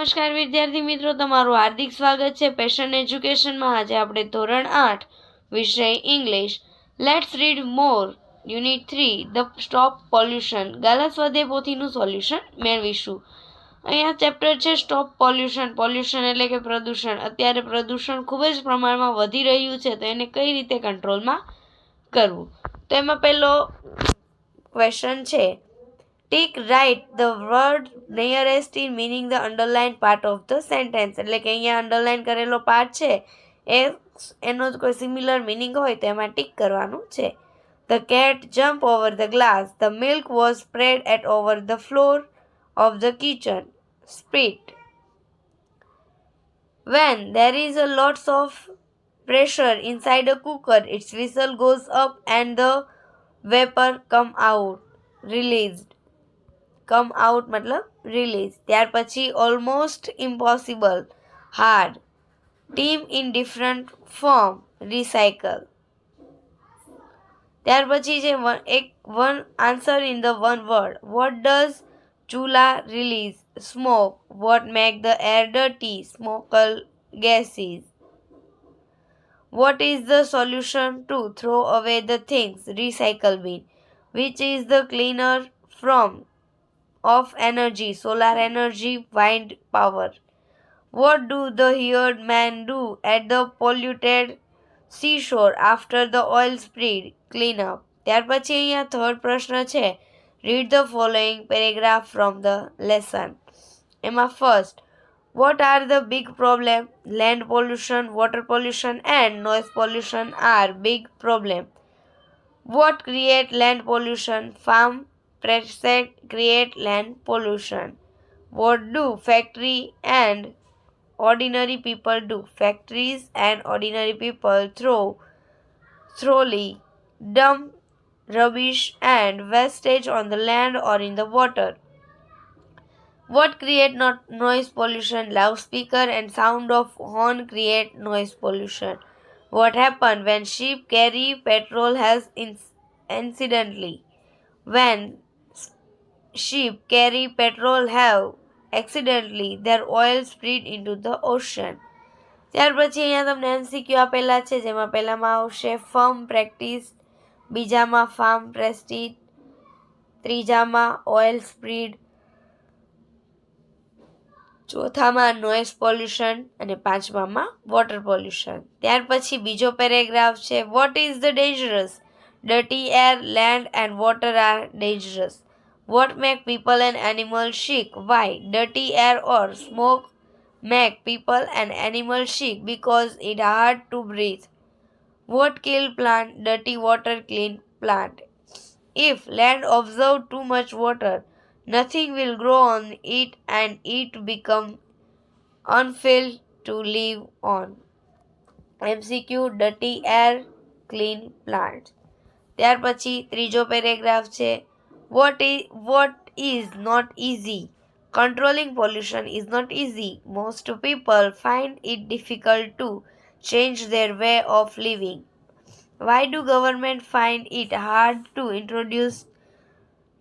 નમસ્કાર વિદ્યાર્થી મિત્રો, તમારું હાર્દિક સ્વાગત છે પેશન એજ્યુકેશનમાં. આજે આપણે ધોરણ 8 વિષય English let's read more unit 3 the stop pollution gala સ્વાધ્યાય પોથીનું સોલ્યુશન મેળવીશું. અહીંયા ચેપ્ટર છે સ્ટોપ પોલ્યુશન. પોલ્યુશન એટલે કે પ્રદૂષણ. અત્યારે પ્રદૂષણ ખૂબ જ પ્રમાણમાં વધી રહ્યું છે, તો એને કઈ રીતે કંટ્રોલમાં કરવું. તો એમાં પહેલો ક્વેશ્ચન છે, tick write the word nearest in meaning the underline part of the sentence. એટલે કે અહીંયા અંડરલાઇન કરેલો પાર્ટ છે એનો કોઈ સિમિલર મિનિંગ હોય તો એમાં ટીક કરવાનું છે. The cat jump over the glass. The milk was spread at over the floor of the kitchen. સ્પ્રિટ. When there is a lots of pressure inside a cooker, its whistle goes up and the vapor come out. Released. Come out मतलब release. ત્યાર પછી almost impossible, hard. Team in different form, recycle. ત્યાર પછી છે one answer in the one word. What does chula release? Smoke. What make the air dirty? Smoke gases. What is the solution to throw away the things? Recycle bin. Which is the cleaner form of energy? Solar energy, wind power. What do the hired men do at the polluted seashore after the oil spill? Clean up. ત્યાર પછી અહીંયા third પ્રશ્ન છે, read the following paragraph from the lesson. એમાં first, what are the big problem? Land pollution, water pollution and noise pollution are big problem. What create land pollution? Farm practices create land pollution. What do factory and ordinary people do? Factories and ordinary people thoroughly dump rubbish and wastage on the land or in the water. What create not noise pollution? Loudspeaker and sound of horn create noise pollution. What happen when ship carry petrol has incidentally? When ship carry petrol have accidentally their oil spread into the ocean. ત્યાર પછી અહીંયા તમને MCQ આપેલા છે, જેમાં પહેલામાં આવશે firm practice, બીજામાં ફાર્મ પ્રેસ્ટિજ, ત્રીજામાં ઓઇલ સ્પ્રીડ, ચોથામાં નોઇઝ પોલ્યુશન અને પાંચમામાં વોટર પોલ્યુશન. ત્યાર પછી બીજો પેરેગ્રાફ છે, what is the dangerous? Dirty air, land and water are dangerous. What make people and animals sick? Why? Dirty air or smoke make people and animals sick because it's hard to breathe. What kill plant? Dirty water clean plant. If land absorb too much water, nothing will grow on it and it become unfit to live on. MCQ, dirty air, clean plant. ત્યાર પછી ત્રીજો paragraph છે, what is not easy? Controlling pollution is not easy. Most people find it difficult to change their way of living. Why do government find it hard to introduce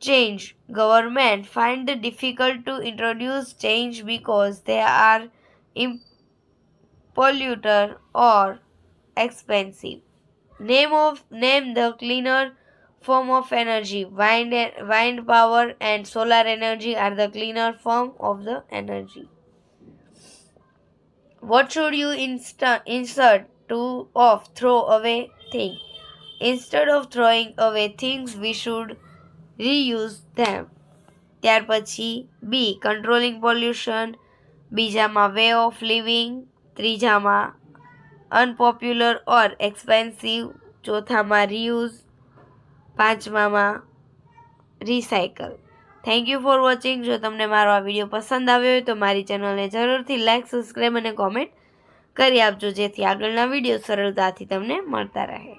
change? Government find it difficult to introduce change because they are polluter or expensive. Name the cleaner form of energy. Wind power and solar energy are the cleaner form of the energy. What should you insert to throw away things? Instead of throwing away things, we should reuse them. ત્યાર પછી B, controlling pollution, બીજામાં way of living, ત્રીજામાં unpopular or expensive, ચોથામાં reuse, પાંચમામાં recycle. Thank you for watching. જો તમને મારો આ video પસંદ આવ્યો હોય તો મારી ચેનલને જરૂરથી લાઇક, સબસ્ક્રાઈબ અને કોમેન્ટ કરી આપજો, જેથી આગળના વિડીયો સરળતાથી તમને મળતા રહે.